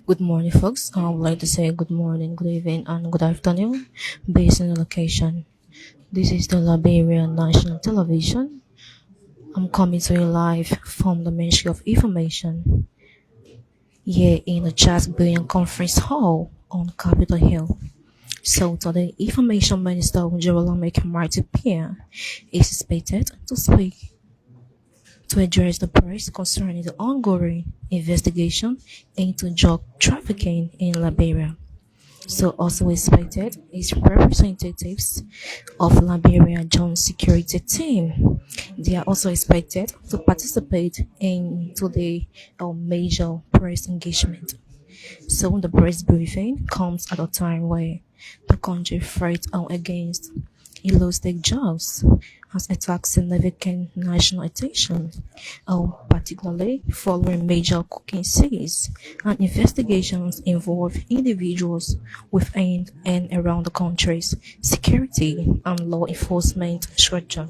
Good morning, folks. I would like to say good morning, good evening, and good afternoon based on the location. This is the Liberia National Television. I'm coming to you live from the Ministry of Information here in the Billion Conference Hall on Capitol Hill. So today, Information Minister Jerome Martin Pierre is expected to speak to address the press concerning the ongoing investigation into drug trafficking in Liberia. So also expected is representatives of Liberia Joint Security Team. They are also expected to participate in today a major press engagement. So the press briefing comes at a time where the country fights against illicit jobs has attracted significant national attention, particularly following major cooking sieges and investigations involve individuals within and around the country's security and law enforcement structure.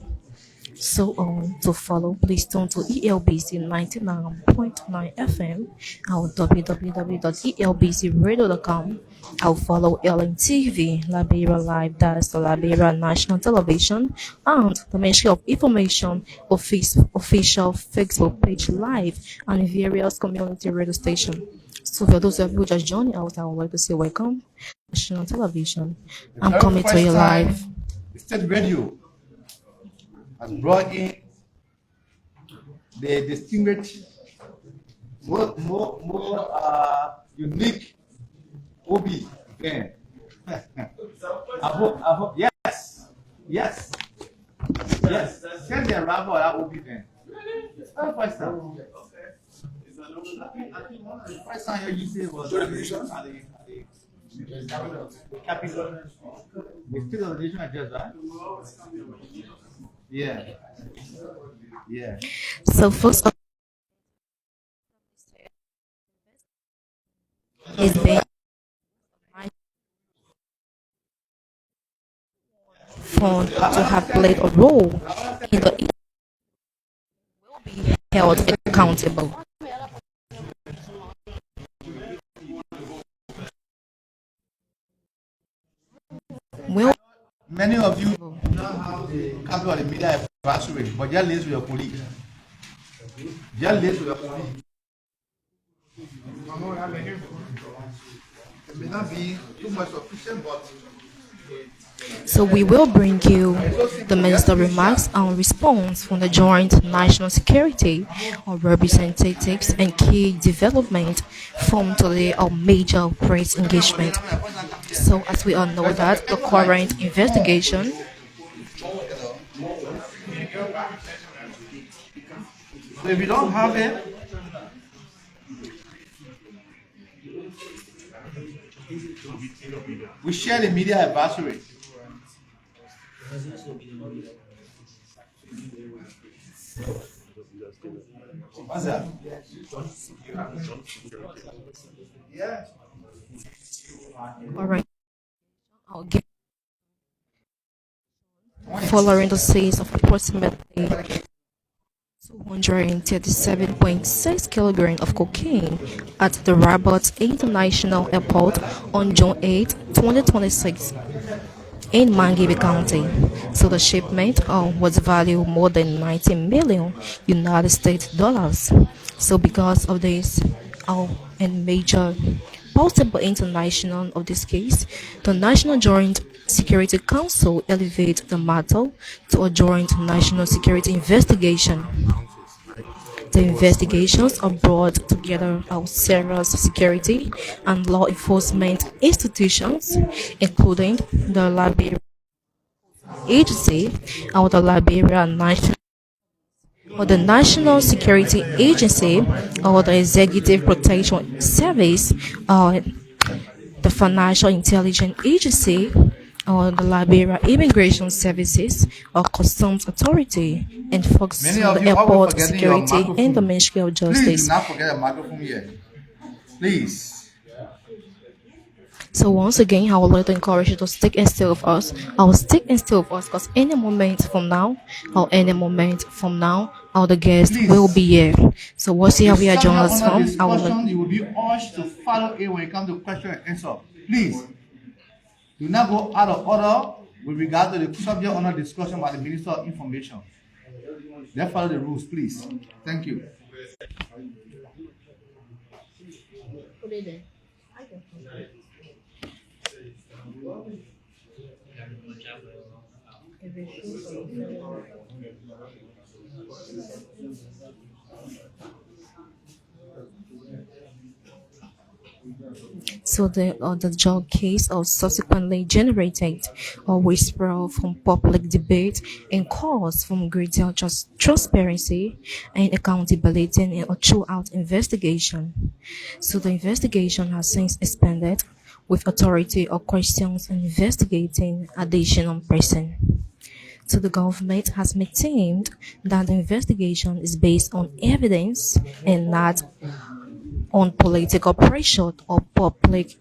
So to follow, please turn to ELBC 99.9 FM, our www.elbcradio.com. I'll follow LNTV, Liberia Live, that's the Liberia National Television, and the Ministry of Information official Facebook page live and various community radio stations. So for those of you who just joining us, I would like to say welcome, National Television. I'm coming to you live. State Radio has brought in the distinguished, more unique OB band. I hope, yes, yes, yes. Send the arrival at OB band. First time. I think one of the first time you said was at the capital. The state of the nation address, right? Yeah. Yeah. So first is being found to have played a role in the will be held accountable. Will Many of you know how the capital of the media advisory, but just live with your colleagues. Just live with your colleagues. It may not be too much sufficient, but so we will bring you the minister remarks and response from the Joint National Security or representatives and key development from today our major press engagement. So as we all know that the current investigation so if you don't have it, we share the media advisory. What's that? Yeah. all right. I'll give following the sales of approximately 237.6 kilograms of cocaine at the Rabat International Airport on June 8, 2026 in Monrovia County. So the shipment was valued more than 19 million United States dollars. So because of this and major possible international of this case, the National Joint Security Council elevated the matter to a joint national security investigation. The investigations are brought together of several security and law enforcement institutions, including the Liberia Agency or the Liberia National or the National Security Agency or the Executive Protection Service or the Financial Intelligence Agency or the Liberia Immigration Services or Customs Authority and focus on the airport security and the Ministry of Please Justice. do not forget the microphone here. Please. So once again, I would like to encourage you to stick and stay with us. I will stick and stay with us because any moment from now, All the guests Please. will be here. So what's here we are Somehow joining us under from? discussion, you will be urged to follow it when it comes to question and answer. Please, do not go out of order with regard to the subject under discussion by the Minister of Information. Let's follow the rules, please. Thank you. So the drug case of subsequently generated a whisper from public debate and calls from greater transparency and accountability in a throughout investigation. So the investigation has since expanded with authority or questions investigating additional person. So the government has maintained that the investigation is based on evidence and not on political pressure or public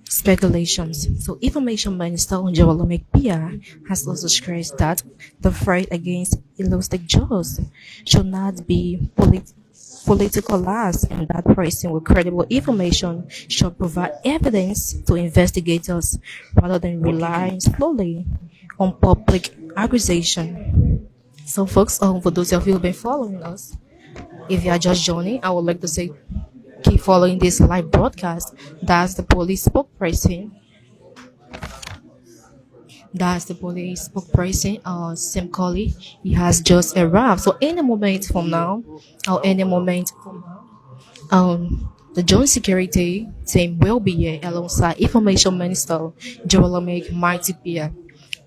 speculations. So Information Minister Onjawala Pia has also stressed that the fight against illicit drugs should not be politicalized and that person with credible information should provide evidence to investigators rather than relying solely on public accusation. So folks, for those of you who've been following us, if you are just joining, I would like to say keep following this live broadcast. That's the police spokesperson. That's the police spokesperson, Sim Colley. He has just arrived. So any moment from now, or any moment from now, the joint security team will be here alongside Information Minister Jerome Mighty Pierre.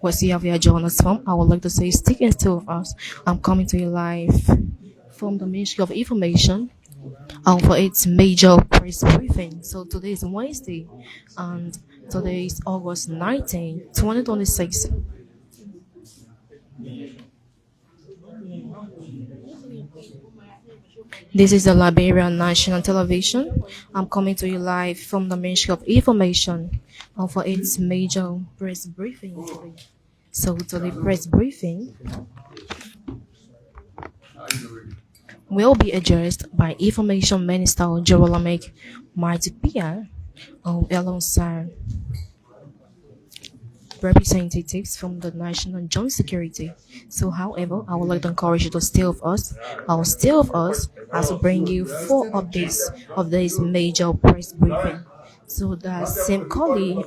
What's here we are joining us from? I would like to say stick and still with us. I'm coming to you live from the Ministry of Information for its major press briefing. So today is Wednesday and today is August 19, 2026. This is the Liberia National Television. I'm coming to you live from the Ministry of Information for its major press briefing today. So today press briefing will be addressed by Information Minister Jerome Mighty Pierre alongside representatives from the National Joint Security. So, however, I would like to encourage you to stay with us. I'll stay with us as we bring you 4 updates of this major press briefing. So the Sim Colley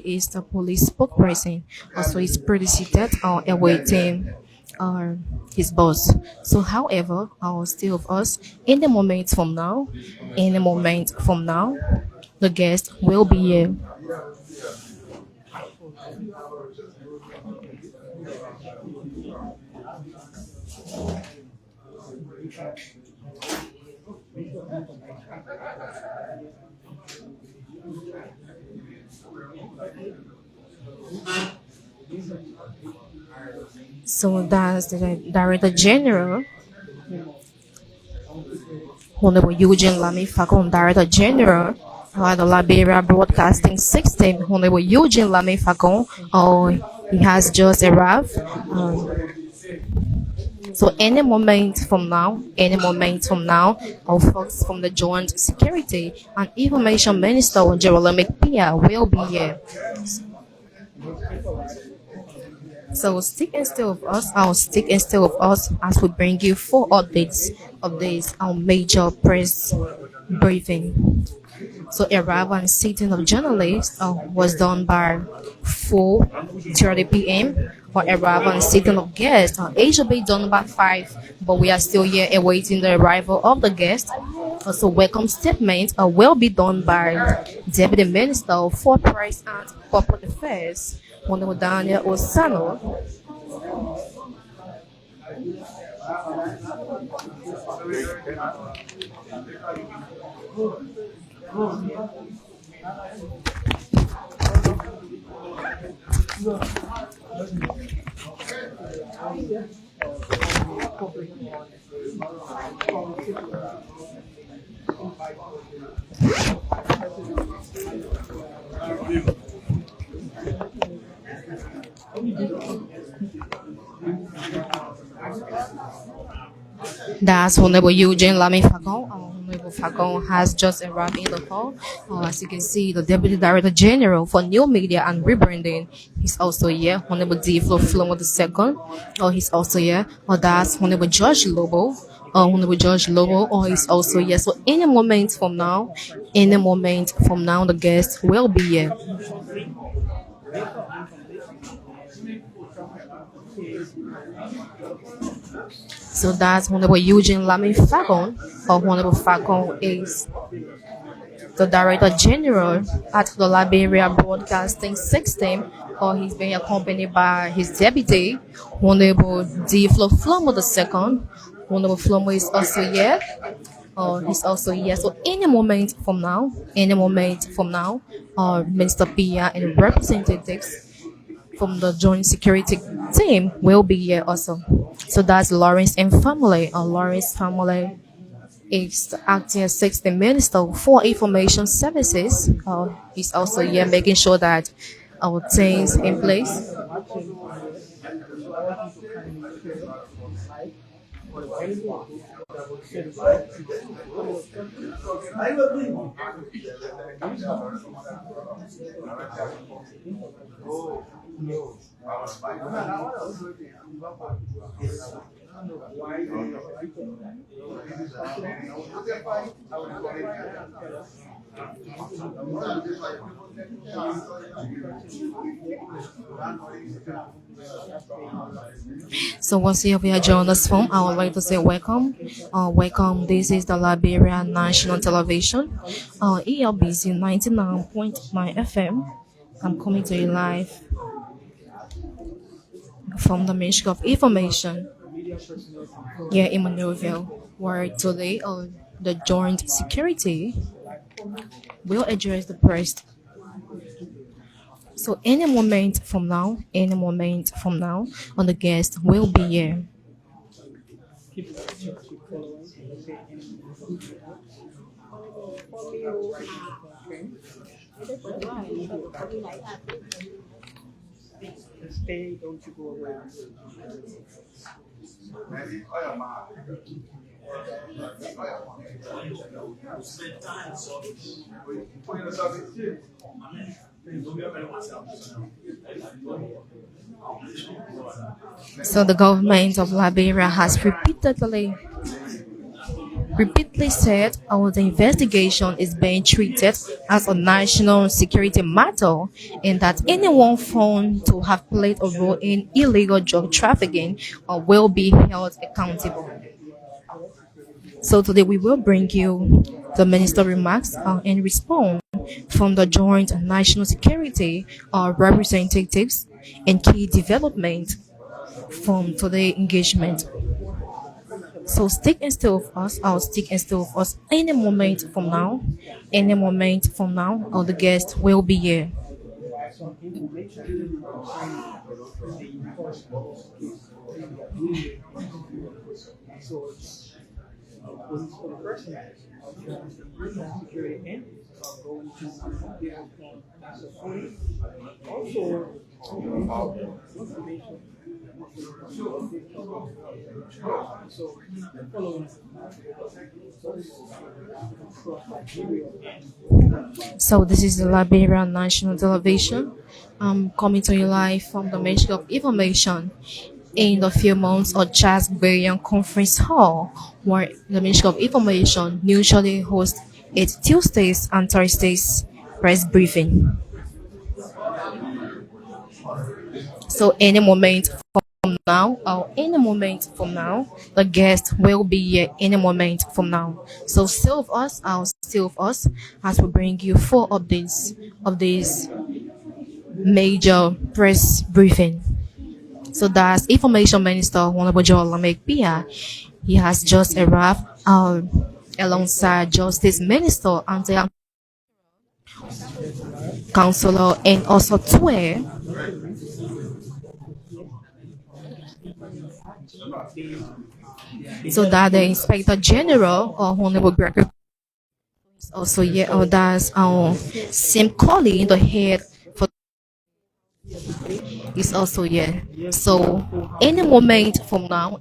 is the police spokesperson. Also, he's pretty seated awaiting his boss. So, however, I will stay with us in the moment from now. In a moment from now, the guest will be here. So that's the Director General, Honorable Eugene Lamy Facon, Director General the Liberia Broadcasting System, Honorable Eugene Lamy Facon. He has just arrived. So any moment from now, our folks from the Joint Security and Information Minister Jerome Pia will be here. So stick and stay with us. I'll stick and stay with us as we bring you 4 updates of this our major press briefing. So arrival and sitting of journalists was done by 4:30 p.m. or arrival and sitting of guests. It should be done by 5, but we are still here awaiting the arrival of the guests. Also, welcome statement will be done by Deputy Minister for Press and Corporate Affairs, Honorable Daniel Osano. That's Honorable Eugene Lamy Fagon. Honorable Fagon has just arrived in the hall. As you can see, the Deputy Director General for New Media and Rebranding, he's also here. Honorable D. Flomo II. He's also here. That's Honorable George Lobo. Honorable George Lobo, he's also here. So any moment from now, the guest will be here. So that's Honorable Eugene Lamy Fagon. Honorable Fagon is the Director General at the Liberia Broadcasting System. He's being accompanied by his deputy, Honorable D. Flomo II. Honorable Flomo is also here. He's also here. So any moment from now, Minister Pia and representatives from the Joint Security Team will be here also. So that's Lawrence and family. Lawrence family is the acting assistant minister for information services. He's also here making sure that our things in place. So once you have joined us from, I would like to say welcome. Welcome. This is the Liberia National Television, ELBC 99.9 FM. I'm coming to you live from the Ministry of Information here in Monrovia, where today the Joint Security will address the press. So any moment from now, the guest will be here. Stay, don't you go away. So the government of Liberia has repeatedly said the investigation is being treated as a national security matter and that anyone found to have played a role in illegal drug trafficking will be held accountable. So today we will bring you the minister remarks in response from the Joint National Security representatives and key development from today's engagement. So stick and stay with us. I'll stick and stay with us any moment from now. The guest will be here. So this is the Liberia National Television. I'm coming to you live from the Ministry of Information in the few months of Charles Bayan Conference Hall, where the Ministry of Information usually hosts its Tuesdays and Thursdays press briefing. So any moment from now, the guest will be here any moment from now. So stay with us, as we bring you 4 updates of this major press briefing. So that's Information Minister Honorable Joel Lamek Pia. He has just arrived alongside Justice Minister and Councillor and also Twe. So that the Inspector General Honorable Gregory is also here. That's Sim Colley, the head for is also here. So any moment from now,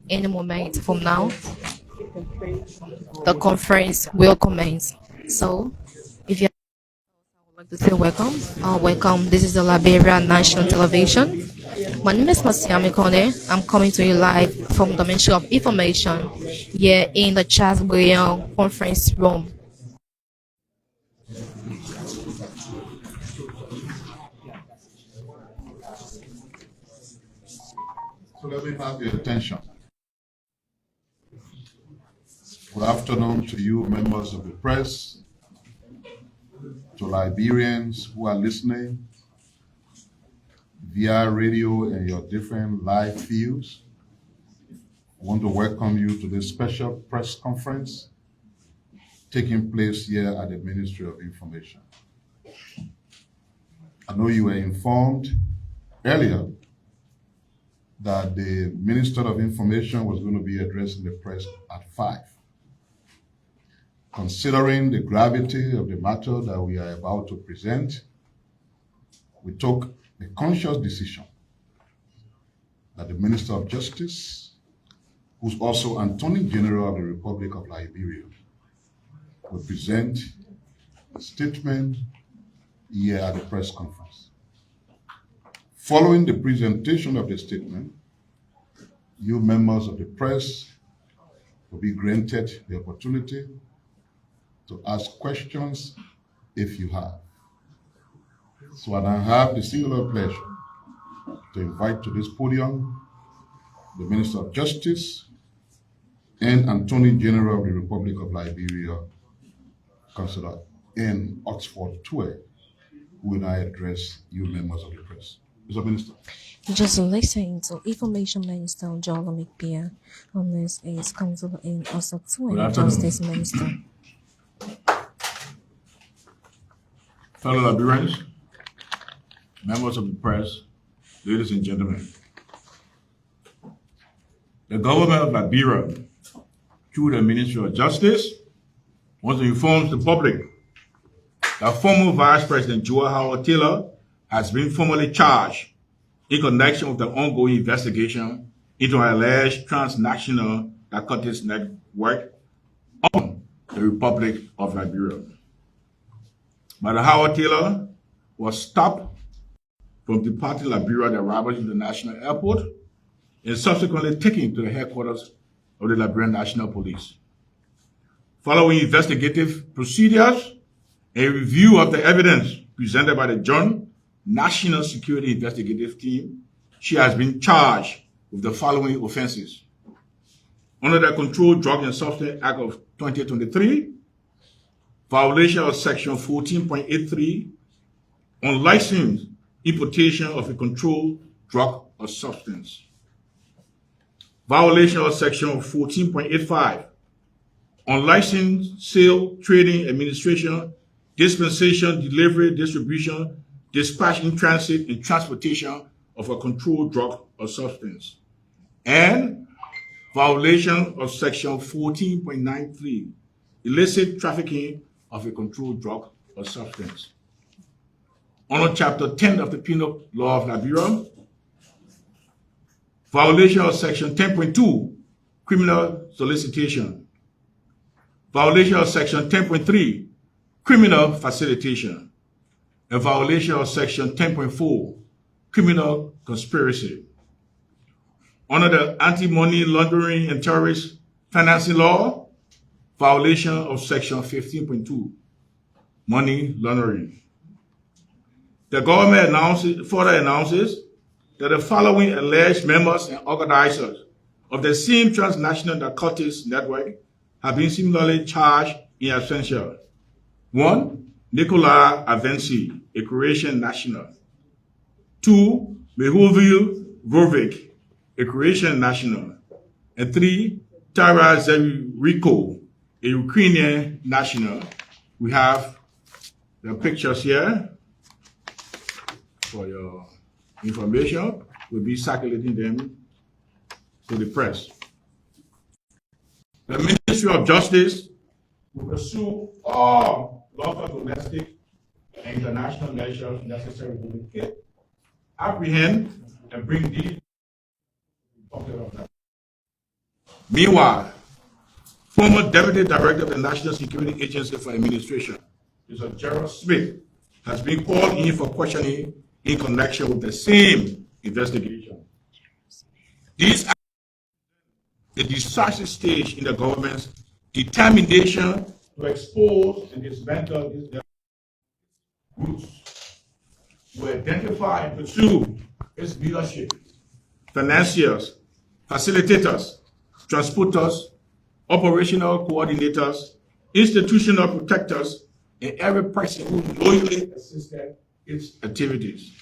the conference will commence. So if you would like to say welcome, welcome. This is the Liberia National Television. My name is Masiami Kone. I'm coming to you live from the Ministry of Information here in the Charles conference room. So let me have your attention. Good afternoon to you, members of the press, to Liberians who are listening via radio and your different live fields. I want to welcome you to this special press conference taking place here at the Ministry of Information. I know you were informed earlier that the Minister of Information was going to be addressing the press at 5. Considering the gravity of the matter that we are about to present, we took a conscious decision that the Minister of Justice, who's also Attorney General of the Republic of Liberia, would present a statement here at the press conference. Following the presentation of the statement, you members of the press will be granted the opportunity to ask questions if you have. So I have the singular pleasure to invite to this podium the Minister of Justice and Attorney General of the Republic of Liberia, Councillor in Oxford Tue, who will now address you members of the press. Mr. Minister. Just listening to Information Minister John McPear on this is Councillor in Oxford Tue, Justice Minister. Fellow Liberians, members of the press, ladies and gentlemen, the government of Liberia, through the Ministry of Justice, wants to inform the public that former Vice President Joel Howard Taylor has been formally charged in connection with the ongoing investigation into an alleged transnational narcotics network on the Republic of Liberia. But Howard Taylor was stopped from departing Liberia at the Roberts International Airport and subsequently taken to the headquarters of the Liberian National Police. Following investigative procedures and review of the evidence presented by the Joint National Security Investigative Team, she has been charged with the following offenses. Under the Controlled Drug and Substance Act of 2023, violation of Section 14.83, unlicensed importation of a controlled drug or substance. Violation of Section 14.85, unlicensed sale, trading, administration, dispensation, delivery, distribution, dispatch in transit, and transportation of a controlled drug or substance. And violation of Section 14.93, illicit trafficking of a controlled drug or substance. Under Chapter 10 of the Penal Law of Liberia, violation of Section 10.2, criminal solicitation. Violation of Section 10.3, criminal facilitation. A violation of Section 10.4, criminal conspiracy. Under the Anti-Money Laundering and Terrorist Financing Law, violation of Section 15.2, money laundering. The government further announces that the following alleged members and organizers of the same transnational narcotics network have been similarly charged in absentia. 1. Nicola Avensi, a Croatian national. 2. Mehovil Rovik, a Croatian national. And 3. Tara Zeriko, a Ukrainian national. We have the pictures here for your information. We'll be circulating them to the press. The Ministry of Justice will pursue all lawful domestic and international measures necessary to locate, apprehend, and bring these popular. Meanwhile, former Deputy Director of the National Security Agency for Administration, Mr. Gerald Smith, has been called in for questioning in connection with the same investigation. These are the decisive stage in the government's determination to expose and dismantle these groups, to identify and pursue its leadership, financiers, facilitators, transporters, operational coordinators, institutional protectors, and every person who loyally assisted its activities.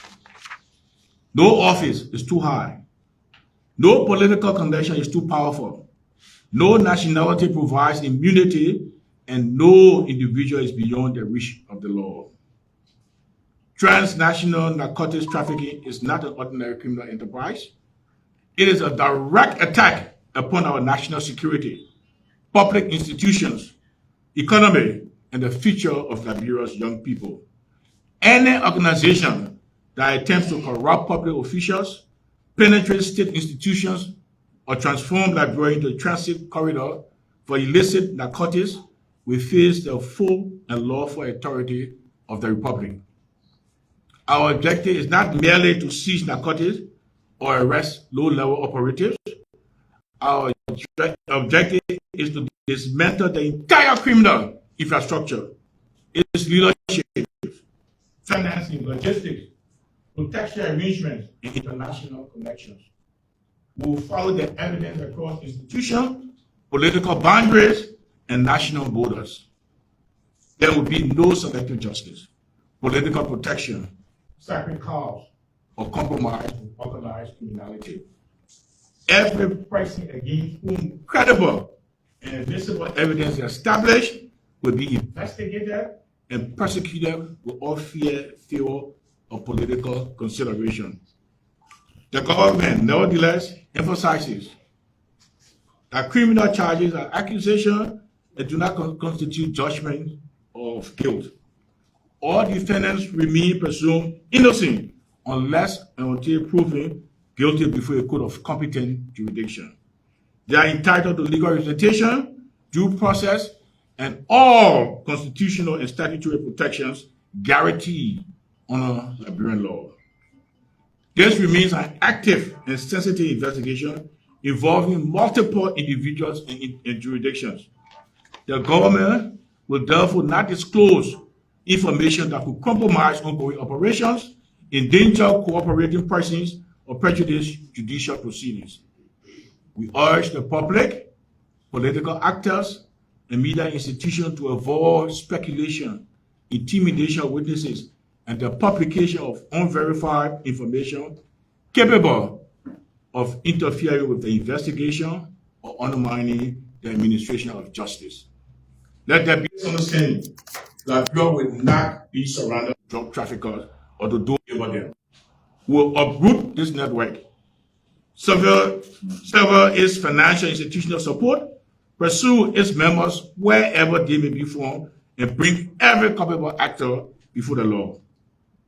No office is too high. No political connection is too powerful. No nationality provides immunity, and no individual is beyond the reach of the law. Transnational narcotics trafficking is not an ordinary criminal enterprise. It is a direct attack upon our national security, public institutions, economy, and the future of Liberia's young people. Any organization that attempts to corrupt public officials, penetrate state institutions, or transform Liberia into a transit corridor for illicit narcotics will face the full and lawful authority of the Republic. Our objective is not merely to seize narcotics or arrest low-level operatives. Our objective is to dismantle the entire criminal infrastructure, its leadership, financing, logistics, protection arrangements, and international connections. We will follow the evidence across institutions, political boundaries, and national borders. There will be no selective justice, political protection, sacred cows, or compromise with organized criminality. Every person against whom credible and visible evidence is established will be investigated and persecuted with all fear of political consideration. The government, nevertheless, emphasizes that criminal charges are accusations that do not constitute judgment of guilt. All defendants remain presumed innocent unless and until proven guilty before a court of competent jurisdiction. They are entitled to legal representation, due process, and all constitutional and statutory protections guaranteed under Liberian law. This remains an active and sensitive investigation involving multiple individuals and jurisdictions. The government will therefore not disclose information that could compromise ongoing operations, endanger cooperating persons, or prejudice judicial proceedings. We urge the public, political actors, and media institutions to avoid speculation, intimidation of witnesses, and the publication of unverified information capable of interfering with the investigation or undermining the administration of justice. Let there be understanding that Liberia will not be surrounded by drug traffickers or to do over them. We will uproot this network, sever its financial institutional support, pursue its members wherever they may be found, and bring every culpable actor before the law.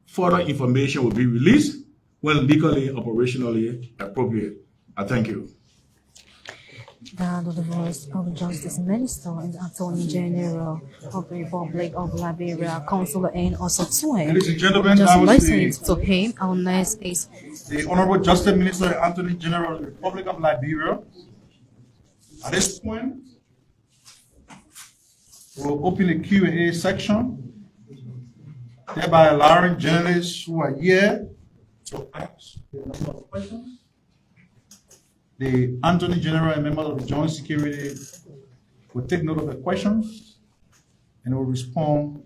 Further information will be released when legally and operationally appropriate. I thank you. That was the voice of Justice Minister and Attorney General of the Republic of Liberia, Councilor N. Osotue. Ladies and gentlemen, Just that was listening to him, our next is the Honorable Justice Minister and Attorney General of the Republic of Liberia. At this point, we'll open the Q&A section, thereby allowing journalists who are here to ask a number of questions. The Attorney General and members of the Joint Security will take note of the questions and will respond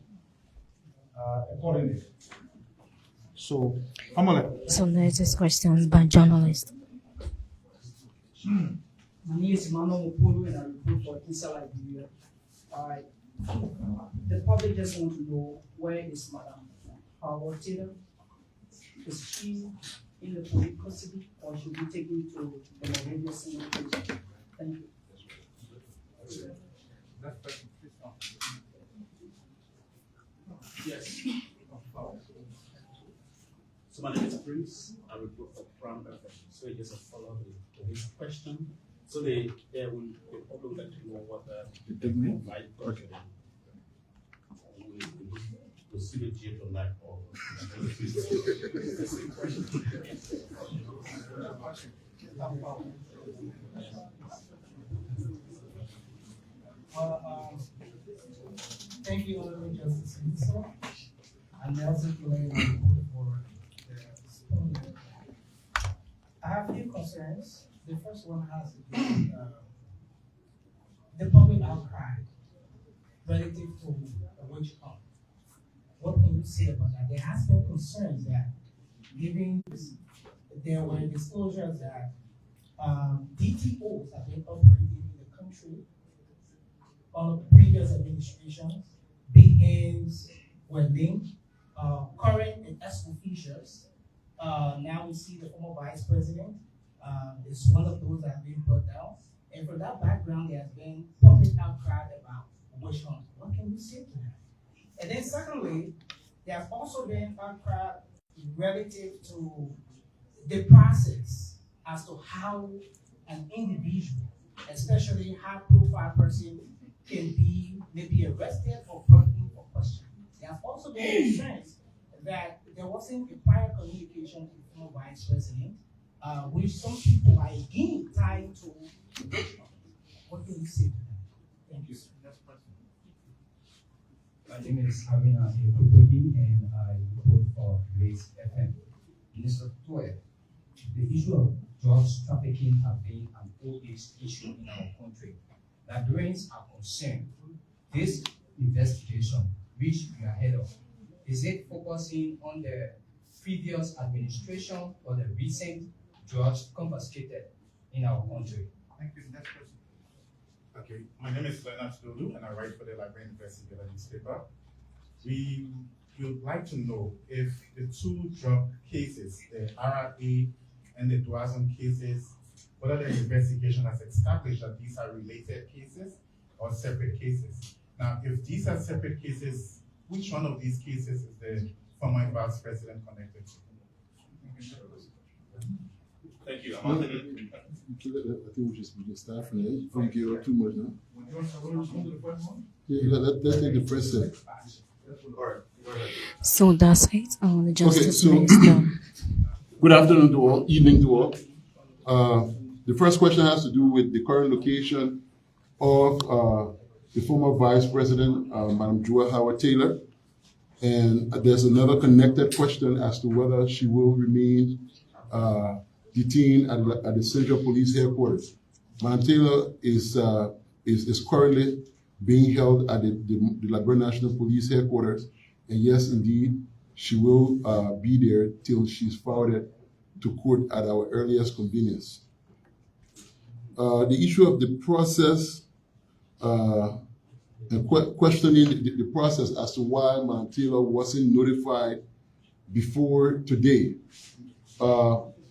accordingly. So, Amole. so next is questions by journalists. My name is Emmanuel Mopolo and I report for Inside Liberia. The public just want to know, where is Madam Power Taylor? Is she in the police custody or should be taken to the Monrovia Senior Prison? Thank you. Yes. So my name is Prince. I report for Franca So just a follow-up to his question. So the public would like to know what the right president will see the jail tonight or thank you, Honorable Justice Lisa. And Nelson for the responding. I have a few concerns. The first one has to do with the public outcry relative to the witch hunt. What can you say about that? There has been concerns that given there were disclosures that DTOs have been operating in the country on previous administrations, big ends were linked, current and ex-officials. Now we see the former vice president is one of those that have been brought down. And for that background, there has been public outcry about witch hunt. What can you say to that? And then secondly, there has also been outcry relative to the process as to how an individual, especially high-profile person, can be maybe arrested or brought in for questioning. There have also been concerns that there wasn't a prior communication with the former vice president, which some people are again tied to the witch hunt. What can you say to that? Thank you, sir. Next question. My name is Harina Ekutogi, and I vote for Race FM. Minister Toye, the issue of drugs trafficking has been an old issue in our country. Liberians are concerned. This investigation, which we are ahead of, is it focusing on the previous administration or the recent drugs confiscated in our country? Thank you. Next person. Okay, my name is Leonard Dolu, and I write for the Liberian Investigator newspaper. We would like to know if the two drug cases, the RRA and the Duazon cases, whether the investigation has established that these are related cases or separate cases. Now, if these are separate cases, which one of these cases is the former vice president connected to? thank you. I think we just start from there before you get too much now. Yeah, let's take the first set. So that's it. The Justice so- Minister. Good afternoon to all, evening to all. The first question has to do with the current location of the former Vice President, Madam Joa Howard Taylor. And there's another connected question as to whether she will remain detained at the Central Police Headquarters. Madam Taylor is currently being held at the Liberia National Police Headquarters. And yes, indeed, she will be there till she's forwarded to court at our earliest convenience. The issue of the process and questioning the process as to why Madam Taylor wasn't notified before today.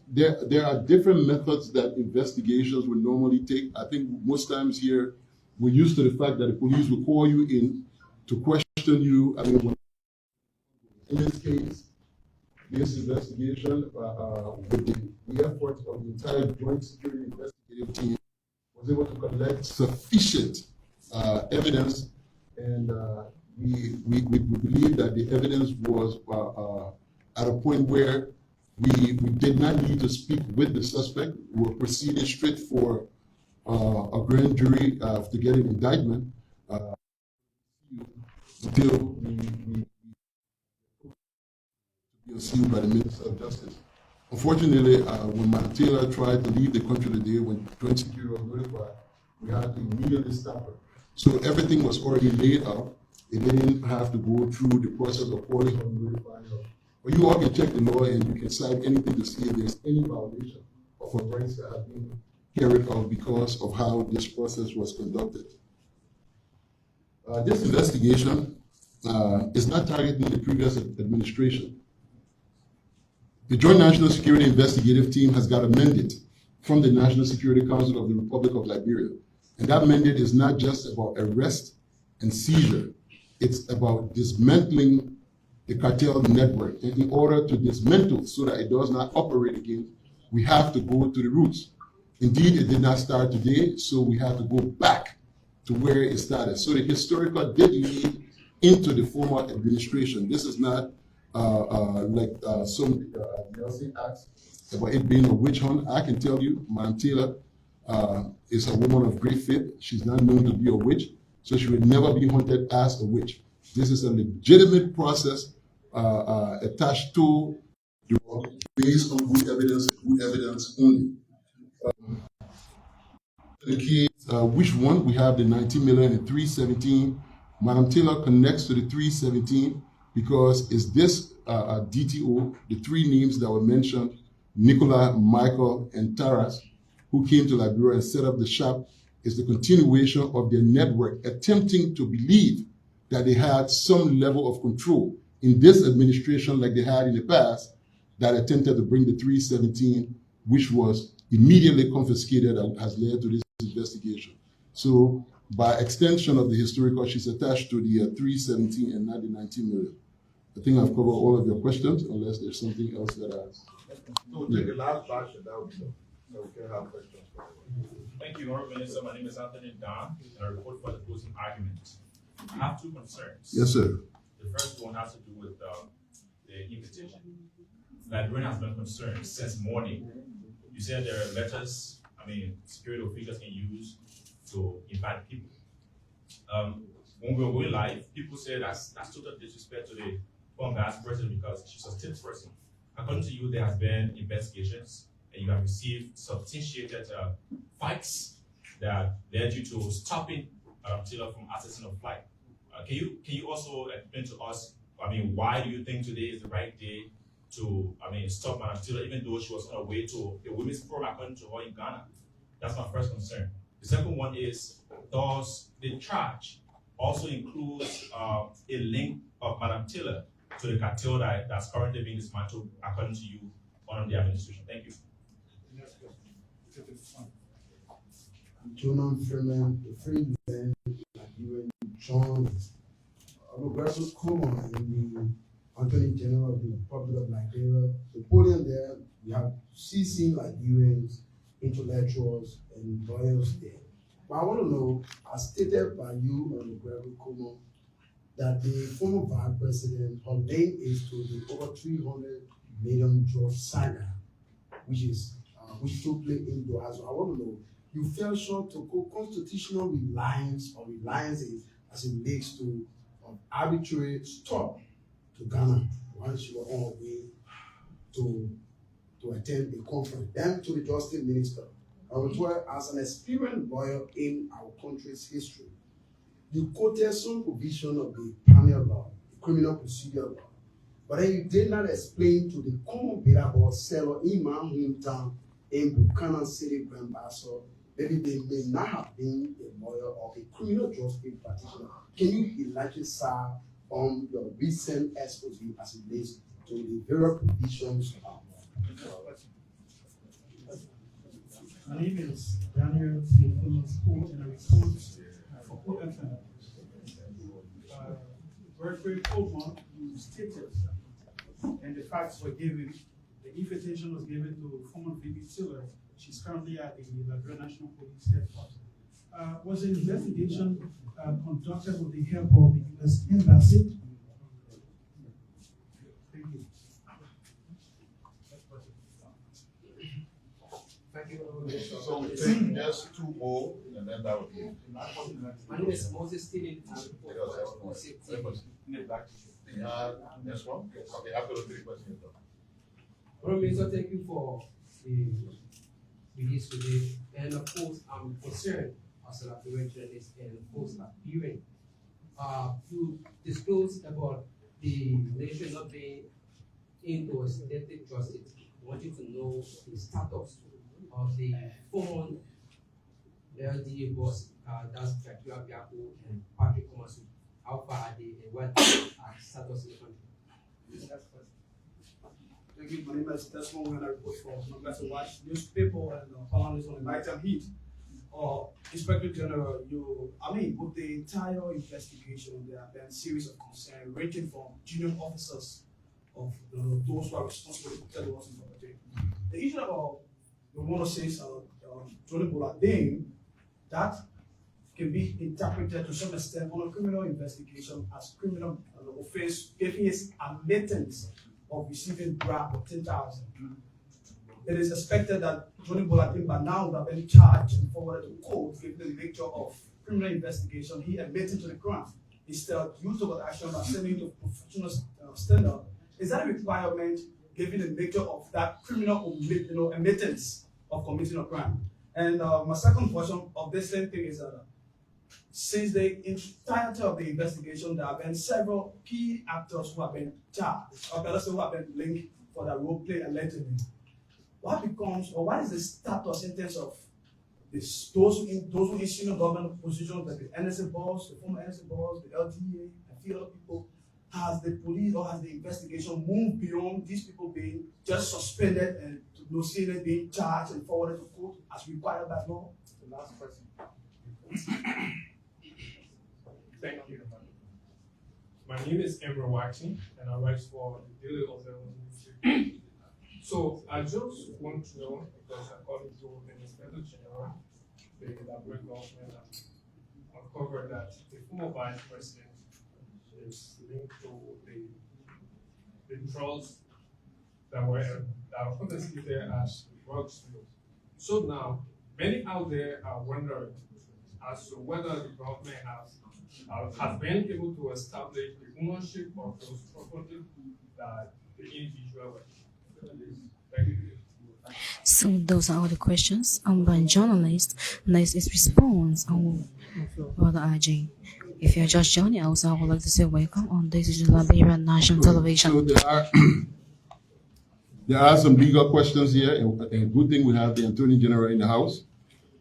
There are different methods that investigations would normally take. I think most times here, we're used to the fact that the police will call you in to question you. I mean, in this case, this investigation, with the effort of the entire Joint Security Investigative Team, was able to collect sufficient evidence, and we believe that the evidence was at a point where we did not need to speak with the suspect. We were proceeding straight for a grand jury to get an indictment until we be sealed by the Minister of Justice. Unfortunately, when Madam Taylor tried to leave the country today, when Joint Security was notified, we had to immediately stop her. So everything was already laid out. It didn't have to go through the process of calling her and notifying her. But you all can check the law and you can cite anything to see if there's any violation of her rights that have been carried out because of how this process was conducted. This investigation is not targeting the previous administration. The Joint National Security Investigative Team has got a mandate from the National Security Council of the Republic of Liberia. And that mandate is not just about arrest and seizure. It's about dismantling the cartel network. And in order to dismantle so that it does not operate again, we have to go to the roots. Indeed, it did not start today, so we have to go back to where it started. So the historical did lead into the former administration. This is not like some Nelson acts about it being a witch hunt. I can tell you, Madam Taylor is a woman of great faith. She's not known to be a witch, so she would never be hunted as a witch. This is a legitimate process attached to the based on good evidence only. The case, which one? We have the 19 million and 317. Madam Taylor connects to the 317 because it's this DTO, the three names that were mentioned, Nicola, Michael, and Taras, who came to Liberia and set up the shop, is the continuation of their network attempting to believe that they had some level of control in this administration like they had in the past that attempted to bring the 317, which was immediately confiscated and has led to this investigation. So by extension of the historical, she's attached to the 317 and not the 19 million. I think I've covered all of your questions, unless there's something else that So take the last batch and that would be so we can have questions. Thank you, Honorable Minister. My name is Anthony Don, and I report for the closing argument. I have two concerns. Yes, sir. The first one has to do with the invitation. Liberia has been concerned since morning. You said there are letters, security officials can use to invite people. When we were going live, people said that's total disrespect to the former vice president because she's a state person. According to you, there has been investigations and you have received substantiated facts that led you to stopping Taylor from accessing a flight. Can you also explain to us, why do you think today is the right day to, stop Madam Taylor, even though she was on her way to a women's program according to her in Ghana? That's my first concern. The second one is, does the charge also includes a link of Madam Taylor to the cartel that's currently being dismantled according to you on the administration? Thank you. Jonan Freeman, the free man, UN John, Roberto Coleman, and the Attorney General of the Republic of Liberia. The podium there, we have seasoned Liberians, intellectuals, and lawyers there. But I want to know, as stated by you and Roberto Coleman, that the former vice president, her name is to the over 300 million drug saga, which took place in Doha. So I want to know, you fell short to constitutional reliance or reliances as it relates to arbitrary stop to Ghana once you were on her way to attend a conference. Then to the Justice Minister, as an experienced lawyer in our country's history, you quoted some provision of the penal law, the criminal procedure law, but then you did not explain to the common beta board seller in my hometown in Buchanan City, Grand Bassa, maybe they may not have been a lawyer or a criminal justice practitioner. Can you enlighten, sir, on your recent expose as it relates to the various provisions of law? My name is Daniel Theophilus Poole, and I report for OFM. Very Coleman, you stated, and the facts were given, the invitation was given to former VP Taylor. She's currently at the Liberia National Police Headquarters. Was an investigation conducted with the help of the U.S. Embassy? Thank you. Thank you. So we take just 2 more, and then that would be. My name is Moses Steven. Next one? Okay, after the 3 questions. Honorable Minister, thank you for the release today. And of course, I'm concerned as a Liberian journalist and of course Liberian. You disclosed about the nation not being into a synthetic justice. I want you to know the status of the former LDA boss, that's Jakira Biako and Patrick Komasu. How far are they and what status in the country? Thank you. My name is Desmond and I report for Monrovia Watch newspaper and panelists on the nighttime heat. Inspector General, with the entire investigation, there have been a series of concerns ranging from junior officers of those who are responsible for telling us in the issue about we want to say Tony Boladin, that can be interpreted to some extent on a criminal investigation as criminal offense if he is admittance of receiving bribe of 10,000. It is expected that Tony Boladin by now would have been charged and forwarded to court given the nature of criminal investigation. He admitted to the crime. Instead, you took action by sending to professional standard. Is that a requirement given the nature of that criminal admittance of committing a crime? And my second question of this same thing is since the entirety of the investigation, there have been several key actors who have been charged, or let's say who have been linked for that role play allegedly. What becomes, or what is the status in terms of those who in senior government positions, like the NSA boss, the former NSA boss, the LDA, and a few other people? Has the police or has the investigation moved beyond these people being just suspended and no senior being charged and forwarded to court as required by law? The last question. Thank you. My name is Emre Waxing, and I write for the Daily Observer. So I just want to know, because according to the Inspector General, the Liberia government has uncovered that the former vice president is linked to the drugs that were confiscated as drugs. So now, many out there are wondering as to whether the government has been able to establish the ownership of those property that the individual were. Thank you. So those are all the questions by journalists. Next is response Brother RJ. If you're just joining us, I would like to say welcome on this is Liberia National Television. So there are some legal questions here, and a good thing we have the Attorney General in the House.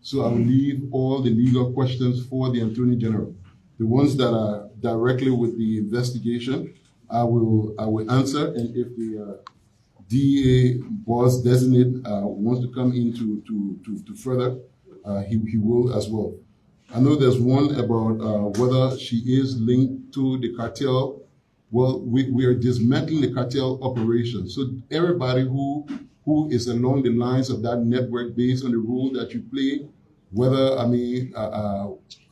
So I will leave all the legal questions for the Attorney General. The ones that are directly with the investigation, I will answer, and if the DEA boss designate wants to come in to further, he will as well. I know there's one about whether she is linked to the cartel. Well, we are dismantling the cartel operation. So everybody who is along the lines of that network based on the role that you play, whether,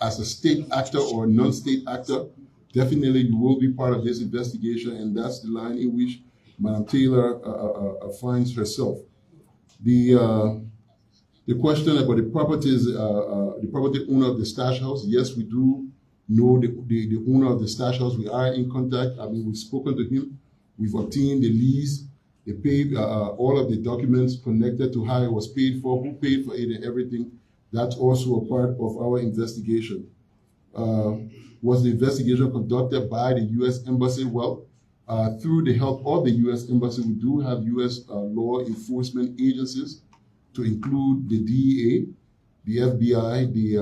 as a state actor or a non-state actor, definitely you will be part of this investigation, and that's the line in which Madam Taylor finds herself. The question about the properties, the property owner of the stash house, yes, we do know the owner of the stash house. We are in contact. We've spoken to him. We've obtained the lease. They paid all of the documents connected to how it was paid for, who paid for it, and everything. That's also a part of our investigation. Was the investigation conducted by the U.S. Embassy? Well, through the help of the U.S. Embassy, we do have U.S. law enforcement agencies, to include the DEA, the FBI, the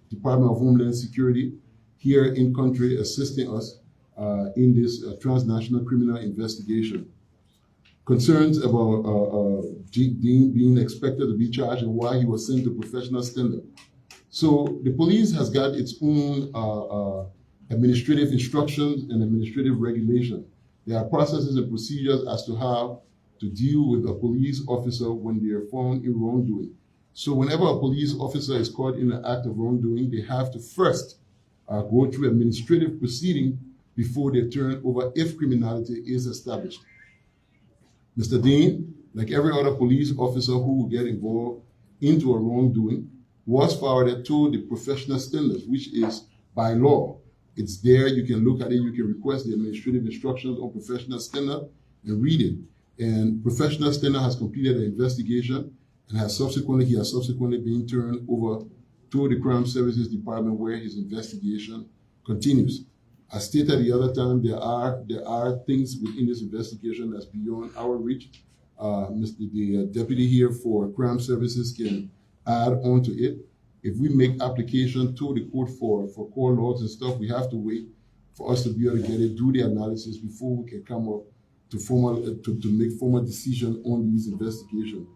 Department of Homeland Security, here in country assisting us in this transnational criminal investigation. Concerns about Dean being expected to be charged and why he was sent to professional standard. So the police has got its own administrative instructions and administrative regulation. There are processes and procedures as to how to deal with a police officer when they are found in wrongdoing. So whenever a police officer is caught in an act of wrongdoing, they have to first go through administrative proceeding before they turn over if criminality is established. Mr. Dean, like every other police officer who will get involved into a wrongdoing, was forwarded to the professional standards, which is by law. It's there, you can look at it, you can request the administrative instructions on professional standard and read it. And professional standard has completed the investigation and he has subsequently been turned over to the Crime Services Department where his investigation continues. As stated the other time, there are things within this investigation that's beyond our reach. The deputy here for Crime Services can add on to it. If we make application to the court for call logs and stuff, we have to wait for us to be able to get it, do the analysis before we can come up to make formal decision on these investigations.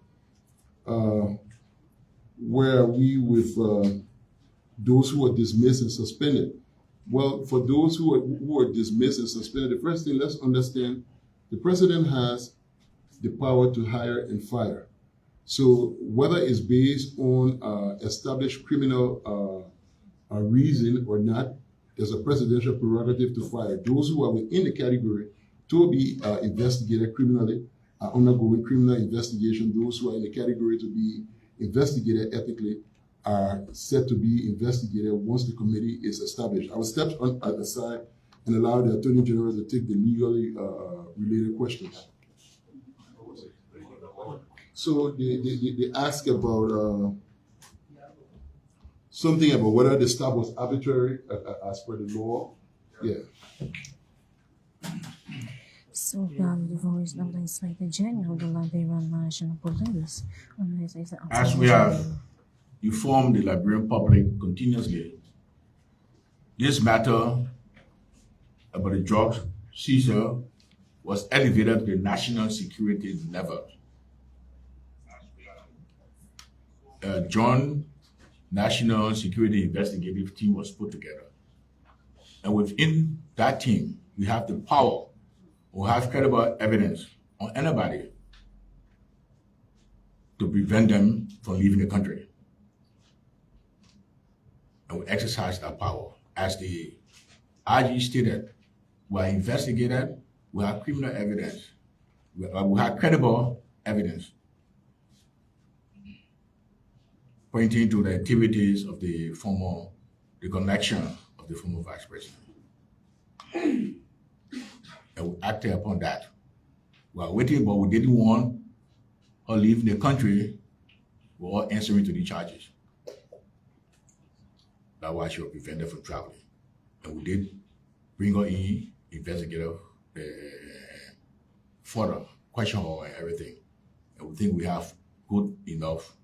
Where are we with those who are dismissed and suspended? Well, for those who are dismissed and suspended, the first thing, let's understand, the president has the power to hire and fire. So whether it's based on established criminal reason or not, there's a presidential prerogative to fire those who are within the category to be investigated criminally, undergoing criminal investigation. Those who are in the category to be investigated ethically are set to be investigated once the committee is established. I will step aside and allow the Attorney General to take the legally related questions. So they ask about something about whether the stop was arbitrary as per the law. Yeah. So the voice of the Inspector General of the Liberian National Police. As we have informed the Liberian public continuously, this matter about the drugs seizure was elevated to the national security level. A joint national security investigative team was put together. And within that team, we have the power or have credible evidence on anybody to prevent them from leaving the country. And we exercise that power. As the IG stated, we are investigated, we have criminal evidence, we have credible evidence pointing to the activities of the connection of the former vice president. And we acted upon that. We are waiting, but we didn't want her leaving the country without answering to the charges. That's why she was prevented from traveling. And we did bring her in, investigative, further, question her and everything. And we think we have good enough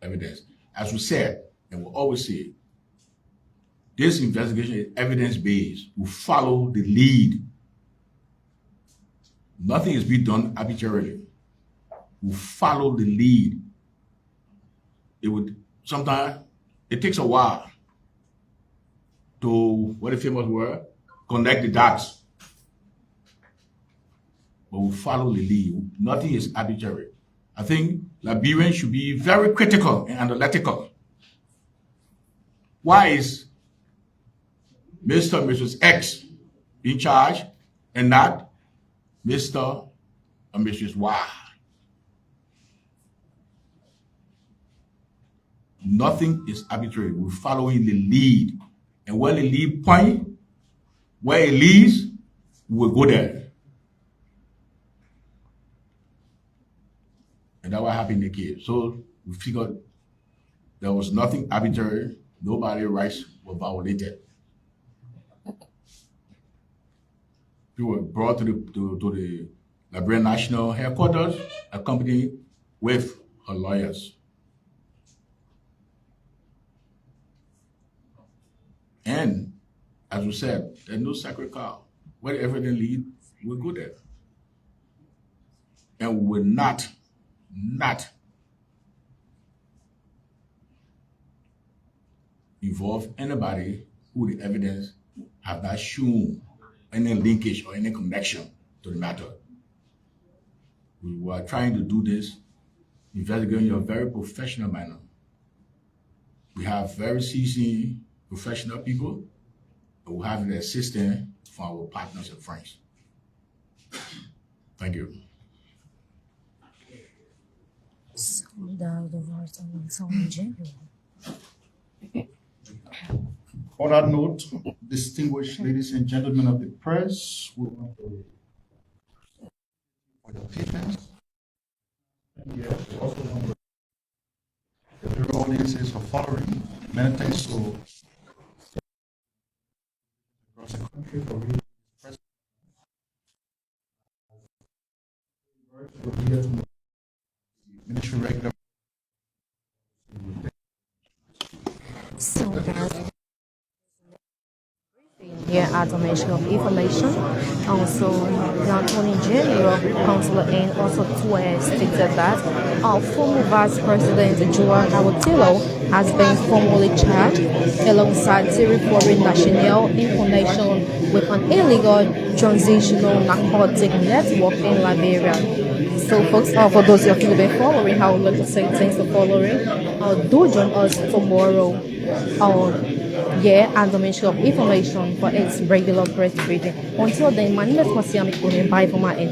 evidence. As we said, and we always say, this investigation is evidence-based. We follow the lead. Nothing is being done arbitrarily. We follow the lead. Sometimes it takes a while to, what the famous word, connect the dots. But we follow the lead. Nothing is arbitrary. I think Liberians should be very critical and analytical. Why is Mr. and Mrs. X in charge and not Mr. and Mrs. Y? Nothing is arbitrary. We're following the lead. And where the lead point, where it leads, we will go there. And that's what happened in the case. So we figured there was nothing arbitrary. Nobody's rights were violated. People were brought to the Liberian National Headquarters, accompanied with her lawyers. And as we said, there's no sacred cow. Wherever they lead, we'll go there. And we will not involve anybody who the evidence have not shown any linkage or any connection to the matter. We were trying to do this, investigating in a very professional manner. We have very seasoned professional people, and we have the assistance from our partners and friends. Thank you. So the voice of the Attorney General. On that note, distinguished ladies and gentlemen of the press, we want to for your patience. And yes, we also want to the audiences for following. Many thanks to across the country for reading press. Ministry regular. So that here at the Ministry of Information, also the Attorney General, Councilor N. also stated that our former Vice President Joao Awotilo has been formally charged alongside Thierry National in connection with an illegal transitional narcotic network in Liberia. So, folks, for those of you who've been following, I would like to say thanks for following. Do join us tomorrow and the Ministry of Information for its regular press briefing. Until then, my name is Masiami Kune. Bye for my end.